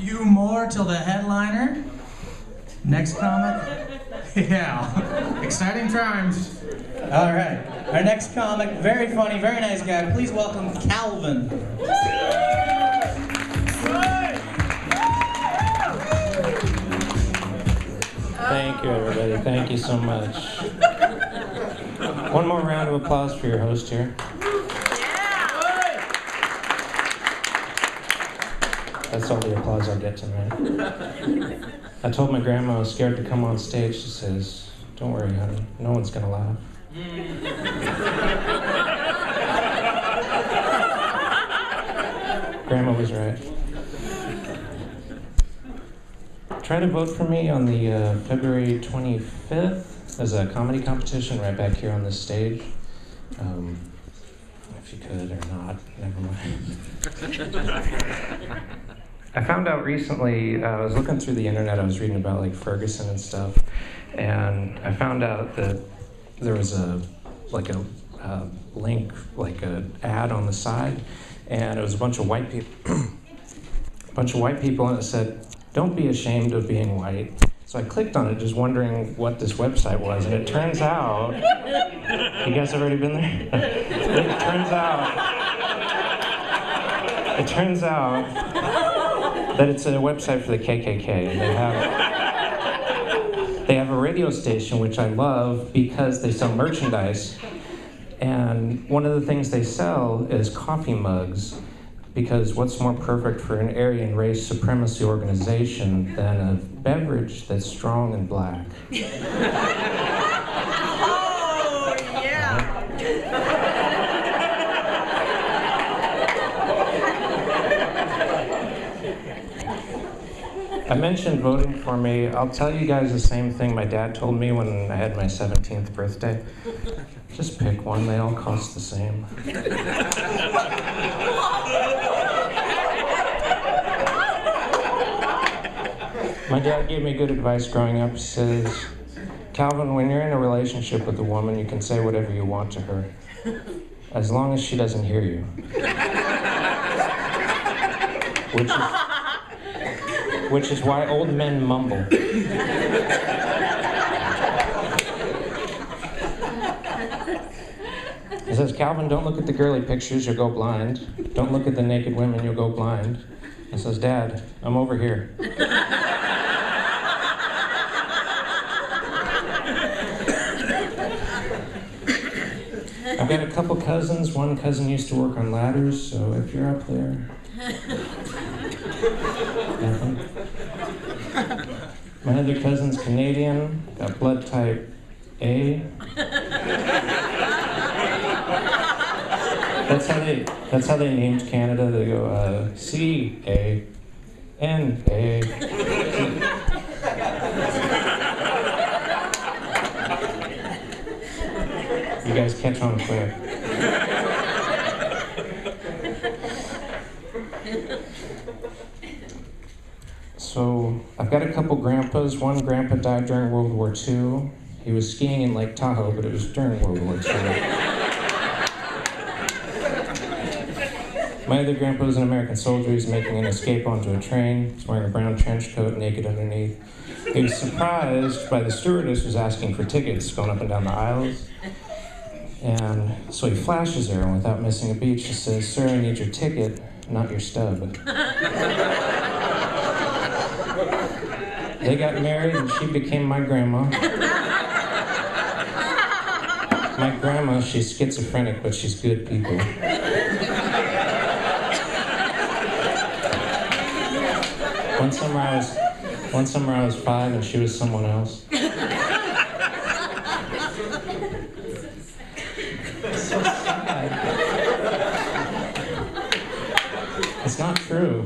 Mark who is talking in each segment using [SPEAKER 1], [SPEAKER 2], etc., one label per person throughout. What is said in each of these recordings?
[SPEAKER 1] few more till the headliner. Next comic. Yeah, exciting times. All right, our next comic, very funny, very nice guy. Please welcome Calvin.
[SPEAKER 2] Thank you, everybody. Thank you so much. One more round of applause for your host here. That's all the applause I'll get tonight. I told my grandma I was scared to come on stage. She says, "Don't worry, honey. No one's gonna laugh." Grandma was right. Try to vote for me on the February 25th. There's a comedy competition right back here on this stage. If you could or not, never mind. I found out recently, I was looking through the internet, I was reading about like Ferguson and stuff, and I found out that there was a link, like an ad on the side, and it was a bunch of white people, and it said, "Don't be ashamed of being white." So I clicked on it just wondering what this website was, and it turns out, you guys have already been there? It turns out that it's a website for the KKK. They have a radio station, which I love because they sell merchandise. And one of the things they sell is coffee mugs, because what's more perfect for an Aryan race supremacy organization than a beverage that's strong and black?
[SPEAKER 3] Oh, yeah.
[SPEAKER 2] I mentioned voting for me. I'll tell you guys the same thing my dad told me when I had my 17th birthday. Just pick one, they all cost the same. My dad gave me good advice growing up. He says, "Calvin, when you're in a relationship with a woman, you can say whatever you want to her, as long as she doesn't hear you." Which is why old men mumble. He says, "Calvin, don't look at the girly pictures, you'll go blind. Don't look at the naked women, you'll go blind." He says, "Dad, I'm over here." I've got a couple cousins. One cousin used to work on ladders, so if you're up there. Nothing. My other cousin's Canadian, got blood type A. That's how they named Canada. They go C-A-N-A. You guys catch on quick. So I've got a couple grandpas. One grandpa died during World War II. He was skiing in Lake Tahoe, but it was during World War II. My other grandpa was an American soldier. He's making an escape onto a train. He's wearing a brown trench coat, naked underneath. He was surprised by the stewardess who's asking for tickets, going up and down the aisles. And so he flashes her, and without missing a beat, she says, "Sir, I need your ticket, not your stub." They got married, and she became my grandma. My grandma, she's schizophrenic, but she's good people. One summer I was 5, and she was someone else. So sad. It's not true.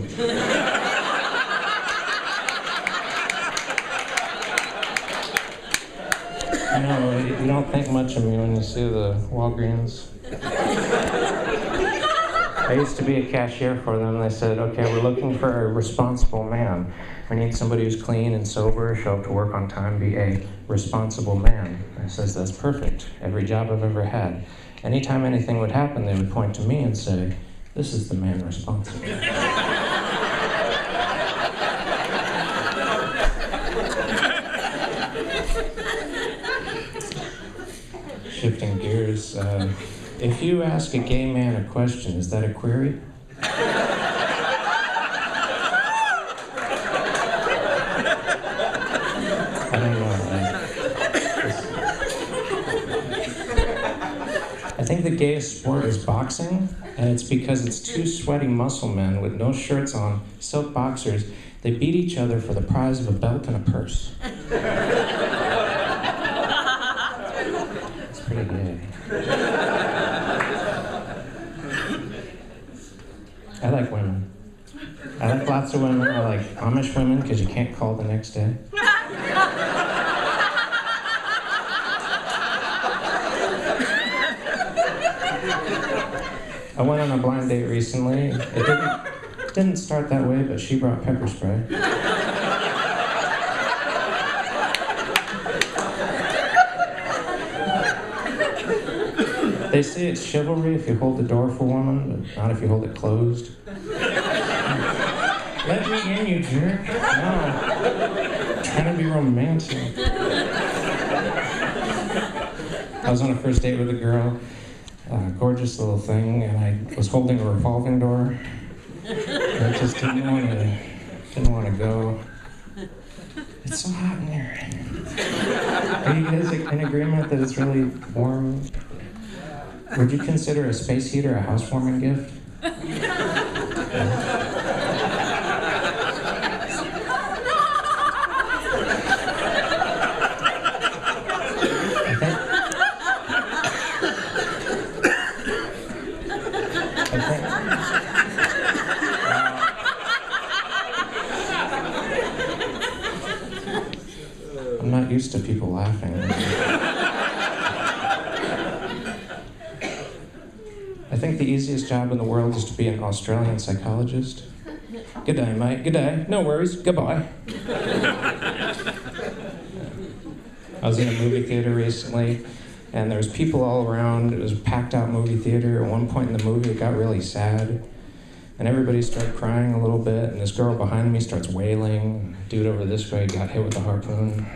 [SPEAKER 2] I know, you don't think much of me when you see the Walgreens. I used to be a cashier for them, and they said, "Okay, we're looking for a responsible man. We need somebody who's clean and sober, show up to work on time, be a responsible man." I says, "That's perfect. Every job I've ever had. Anytime anything would happen, they would point to me and say, 'This is the man responsible.'" soldiers. If you ask a gay man a question, is that a query? I don't know. I think the gayest sport is boxing, and it's because it's two sweaty muscle men with no shirts on, silk boxers. They beat each other for the prize of a belt and a purse. It's pretty gay. I like women. I like lots of women. I like Amish women because you can't call the next day. I went on a blind date recently. It didn't start that way, but she brought pepper spray. They say it's chivalry if you hold the door for a woman, but not if you hold it closed. Let me in, you jerk. No. Trying to be romantic. I was on a first date with a girl. Gorgeous little thing, and I was holding a revolving door. I just didn't want to go. It's so hot in here. Are you guys in agreement that it's really warm? Would you consider a space heater a housewarming gift? I'm not used to people laughing. I think the easiest job in the world is to be an Australian psychologist. Good day, mate. Good day. No worries. Goodbye. I was in a movie theater recently, and there was people all around. It was a packed-out movie theater. At one point in the movie, it got really sad. And everybody started crying a little bit, and this girl behind me starts wailing. Dude over this way got hit with a harpoon.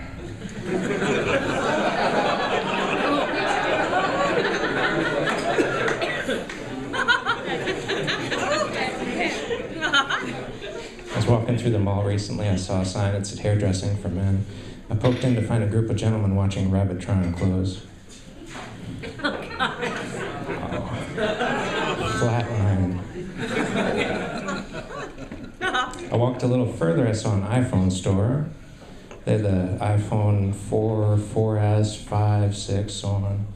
[SPEAKER 2] I was walking through the mall recently. I saw a sign that said hairdressing for men. I poked in to find a group of gentlemen watching a rabbit try on clothes. Flatline. I walked a little further, I saw an iPhone store. They had the iPhone 4, 4S, 5, 6, so on.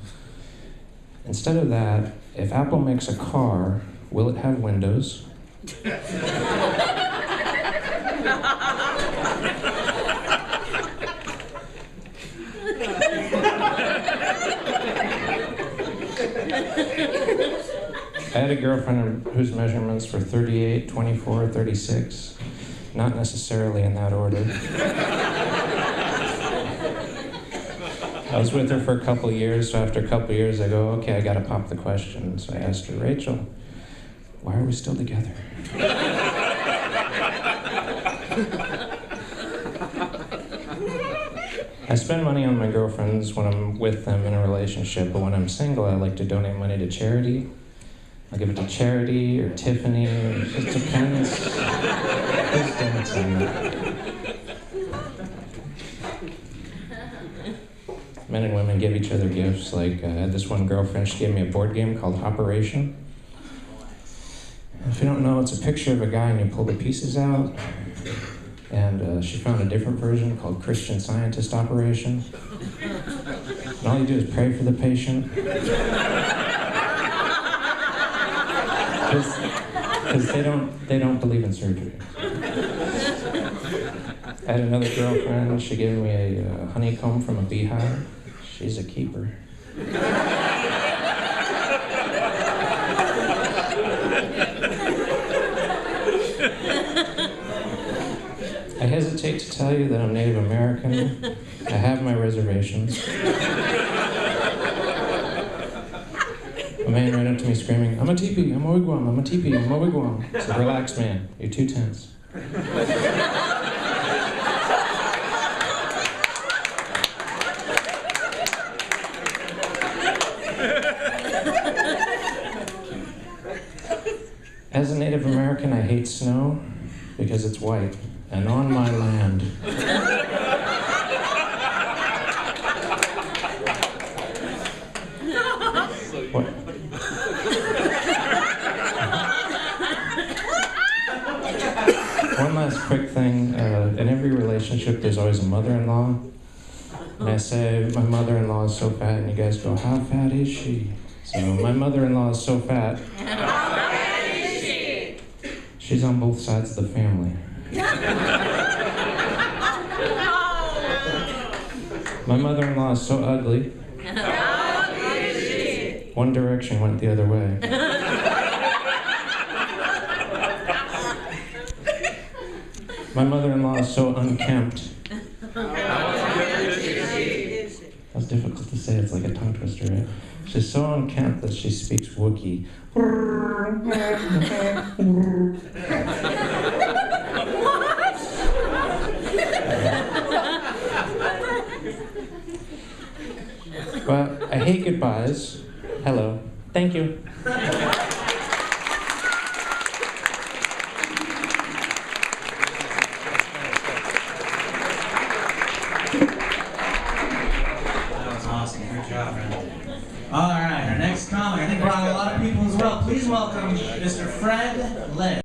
[SPEAKER 2] Instead of that, if Apple makes a car, will it have windows? I had a girlfriend whose measurements were 38, 24, 36. Not necessarily in that order. I was with her for a couple of years, so after a couple of years I go, okay, I gotta pop the question. So I asked her, Rachel, why are we still together? I spend money on my girlfriends when I'm with them in a relationship, but when I'm single, I like to donate money to charity. I'll give it to charity or Tiffany, it just depends. Who's dancing? Men and women give each other gifts. Like, I had this one girlfriend, she gave me a board game called Operation. If you don't know, it's a picture of a guy and you pull the pieces out. And she found a different version called Christian Scientist Operation. And all you do is pray for the patient. Because they don't believe in surgery. I had another girlfriend, she gave me a honeycomb from a beehive. She's a keeper. I hesitate to tell you that I'm Native American. I have my reservations. A man ran up to me screaming, I'm a teepee, I'm a wigwam, I'm a teepee, I'm a wigwam. I said, relax, man, you're too tense. because it's white and on my land. What? One last quick thing. In every relationship, there's always a mother-in-law. And I say, my mother-in-law is so fat, and you guys go, how fat is she? So my mother-in-law is so fat.
[SPEAKER 3] How fat is she?
[SPEAKER 2] She's on both sides of the family. My mother-in-law is so ugly.
[SPEAKER 3] How ugly is she?
[SPEAKER 2] One Direction went the other way. My mother-in-law is so unkempt. That's difficult to say, it's like a tongue twister, right? She's so unkempt that she speaks Wookiee. Well, I hate goodbyes. Hello. Thank you.
[SPEAKER 1] Awesome, good job, man. All right, our next comic, I think brought a lot of people as well. Please welcome Mr. Fred Lay.